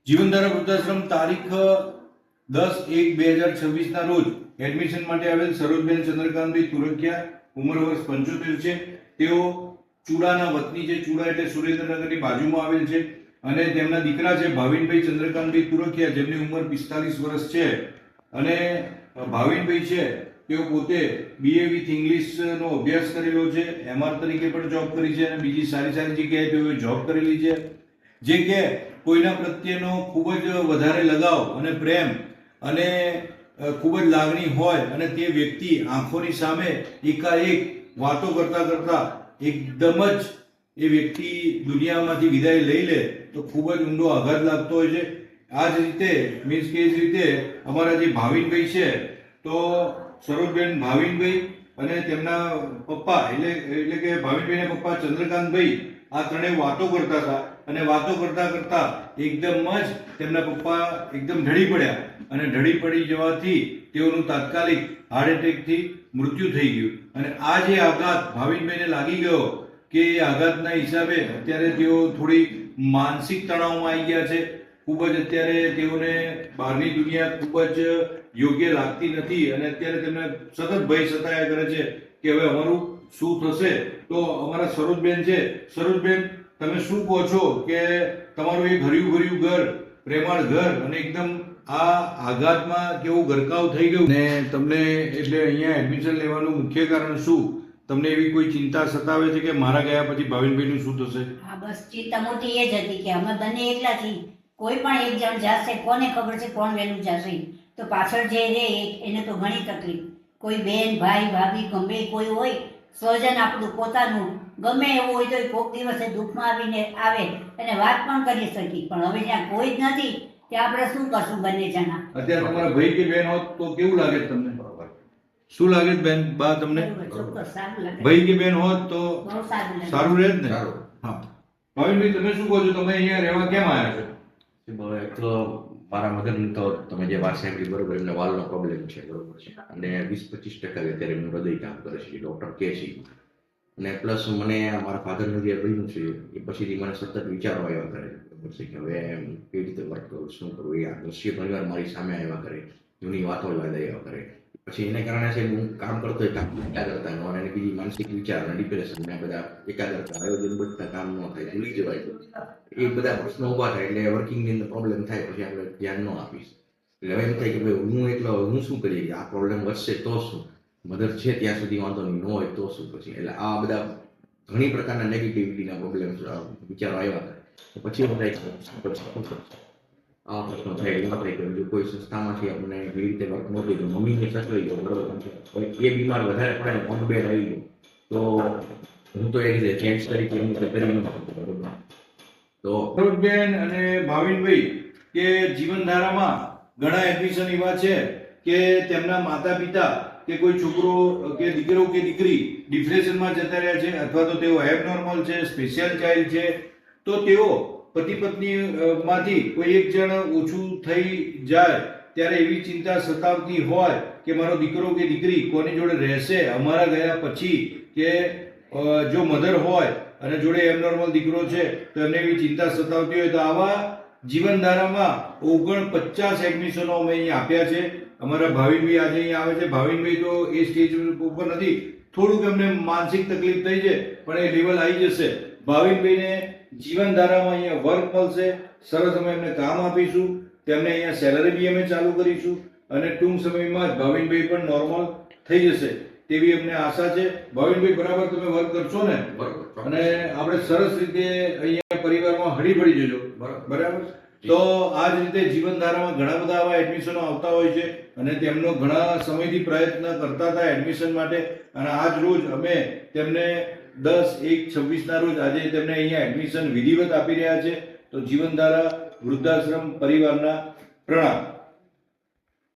જીવનધારા વૃદ્ધાશ્રમ તારીખ 10/1/2026 રોજ એડમિશન માટે આવેલ સરોજબેન ચંદ્રકાંતભાઈ તુરખિયા, ઉંમર વર્ષ 75 છે. તેઓ ચૂડાના વતની છે. ચૂડા એટલે સુરેન્દ્રનગરની બાજુમાં આવેલ છે અને તેમના દીકરા છે ભાવિનભાઈ ચંદ્રકાંતભાઈ તુરખિયા, જેમની ઉંમર 45 વર્ષ છે. અને ભાવિનભાઈ છે તેઓ પોતે BA વિથ ઇંગ્લિશનો અભ્યાસ કરેલો છે, MR તરીકે પણ જોબ કરી છે અને બીજી સારી જગ્યાએ તેઓએ જોબ કરેલી છે. જે કે કોઈના પ્રત્યેનો ખૂબ જ વધારે લગાવ અને પ્રેમ અને ખૂબ જ લાગણી હોય અને તે વ્યક્તિ આંખોની સામે એકાએક વાતો કરતા કરતા એકદમ જ એ વ્યક્તિ દુનિયામાંથી વિદાય લઈ લે તો ખૂબ જ ઊંડો આઘાત લાગતો હોય છે. આ જ રીતે મીન્સ કે એ જ રીતે અમારા જે ભાવિનભાઈ છે તો સરોજબેન ભાવિનભાઈ અને તેમના પપ્પા એટલે કે ભાવિનભાઈના પપ્પા ચંદ્રકાંતભાઈ આ ત્રણેય વાતો કરતા હતા અને વાતો કરતા કરતા એકદમ જ તેમના પપ્પા એકદમ ઢળી પડ્યા અને ઢળી પડી જવાથી તેઓનું તાત્કાલિક હાર્ટ એટેકથી મૃત્યુ થઈ ગયું. અને આ જે આઘાત ભાવિનભાઈને લાગી ગયો કે એ આઘાતના હિસાબે અત્યારે તેઓ થોડી માનસિક તણાવમાં આવી ગયા છે. ખૂબ જ અત્યારે તેઓને બહારની દુનિયા ખૂબ જ યોગ્ય લાગતી નથી અને અત્યારે તેમને સતત ભય સતાયા કરે છે કે હવે અમારું શું થશે. તો અમારા સરોજબેન છે, સરોજબેન તમે શું કહો છો કે તમારું એક હર્યું ઘર, પ્રેમાળ ઘર અને એકદમ આ આઘાતમાં કેવું ગરકાવ થઈ ગયું ને તમને એટલે અહીંયા એડમિશન લેવાનું મુખ્ય કારણ શું? તમને એવી કોઈ ચિંતા સતાવે છે કે મારા ગયા પછી ભાવિનભાઈનું શું થશે? હા, બસ ચિંતા મોટી એ જ હતી કે અમે બંને એકલા છીએ. કોઈ પણ એક જણ જશે, કોને ખબર છે કોણ વહેલું જશે, તો પાછળ જે રે એને તો ઘણી તકલીફ. કોઈ બેન, ભાઈ, ભાભી ગમે કોઈ હોય, સ્વજન આપણું પોતાનું ગમે એવું હોય તો કોઈક દિવસે દુઃખમાં આવીને આવે અને વાત પણ કરી શકી. પણ હવે જ્યાં કોઈ જ નથી ત્યાં આપણે શું કરશું બંને જણા? અત્યારે તમારા ભાઈ કે બેન હોત તો કેવું લાગે તમને? શું લાગે બેન બા તમને? ચોક્કસ સારું લાગે. ભાઈ કે બેન હોત તો બહુ સારું લાગે. સારું રહે જ ને? હા, ભાવિનભાઈ તમે શું કહો છો? તમે અહીંયા રહેવા કેમ આવ્યા છો? એક તો મારા મગન તો તમે જે વાત સાંભળી બરોબર, એમને વાલનો પ્રોબ્લેમ છે બરોબર છે અને 20-25% અત્યારે એમનું હૃદય કામ કરે છે, ડોક્ટર કહે છે. અને પ્લસ મને મારા ફાધરનું જે બન્યું છે એ પછીથી મને સતત વિચારો આવ્યા કરે બરોબર છે કે હવે કેવી રીતે વર્ક કરું, શું કરું. એ આ દ્રશ્ય ઘણીવાર મારી સામે આવ્યા કરે, જૂની વાતો યાદ આવ્યા કરે. પછી એને કારણે છે હું કામ કરતો કામ એકાગ્રતા ન અને બીજી માનસિક વિચાર અને ડિપ્રેશન ને બધા એકાગ્રતા આયોજન બધા કામ ન થાય, ભૂલી જવાય, એ બધા પ્રશ્નો ઉભા થાય એટલે વર્કિંગની અંદર પ્રોબ્લેમ થાય. પછી આપણે ધ્યાન ન આપીશ એટલે હવે એમ થાય કે ભાઈ હું એકલો હું શું કરીએ કે આ પ્રોબ્લેમ વધશે તો શું, મધર છે ત્યાં સુધી વાંધો નહીં, ન હોય તો શું પછી. એટલે આ બધા ઘણી પ્રકારના નેગેટિવિટીના પ્રોબ્લેમ વિચારો આવ્યા કરે. પછી એમ થાય આ પ્રશ્નો થાય એમાં થાય કે જો કોઈ સંસ્થામાંથી આપણને એવી રીતે વર્ક નહોતું તો મમ્મીને સચવાઈ ગયો બરોબર, એ બીમાર વધારે પડે ને ઓન બેડ આવી ગયો તો હું તો એ રીતે જેન્ટ્સ તરીકે હું તો કરી ન શકતો બરોબર. તો સરોજબેન અને ભાવિનભાઈ કે જીવનધારામાં ઘણા એડમિશન એવા છે કે તેમના માતા પિતા કે કોઈ છોકરો કે દીકરો કે દીકરી ડિપ્રેશનમાં જતા રહ્યા છે અથવા તો તેઓ એબનોર્મલ છે, સ્પેશિયલ ચાઇલ્ડ છે. તો તેઓ પતિ પત્ની માંથી કોઈ એક જણ ઓછું થઈ જાય ત્યારે એવી ચિંતા સતાવતી હોય કે મારો દીકરો કે દીકરી કોની જોડે રહેશે અમારા ગયા પછી, કે જો મધર હોય અને જોડે એબનોર્મલ દીકરો છે તો એમને એવી ચિંતા સતાવતી હોય તો આવા જીવનધારામાં 49 એડમિશનો અમે અહીં આપ્યા છે. અમારા ભાવિનભાઈ આજે અહીં આવે છે. ભાવિનભાઈ તો એ સ્ટેજ ઉપર નથી, થોડુંક એમને માનસિક તકલીફ થઈ છે પણ એ લેવલ આવી જશે. ભાવિનભાઈને જીવનધારામાં અહીંયા વર્ક મળશે, સરસ અમે એમને કામ આપીશું, તેમને અહીંયા સેલરી બી અમે ચાલુ કરીશું અને ટૂંક સમયમાં જ ભાવિનભાઈ પણ નોર્મલ થઈ જશે તેવી અમને આશા છે. ભાવિનભાઈ બરાબર તમે વર્ક કરશો ને? અને આપણે સરસ રીતે અહીંયા પરિવારમાં હળી ભળી જજો બરાબર. તો આ જ રીતે જીવનધારામાં ઘણા બધા આવા એડમિશનો આવતા હોય છે અને તેમનો ઘણા સમયથી પ્રયત્ન કરતા હતા એડમિશન માટે અને આજ રોજ અમે તેમને 10/1/26 રોજ આજે તેમને અહીંયા એડમિશન વિધિવત આપી રહ્યા છે. તો જીવનધારા વૃદ્ધાશ્રમ પરિવારના પ્રણામ.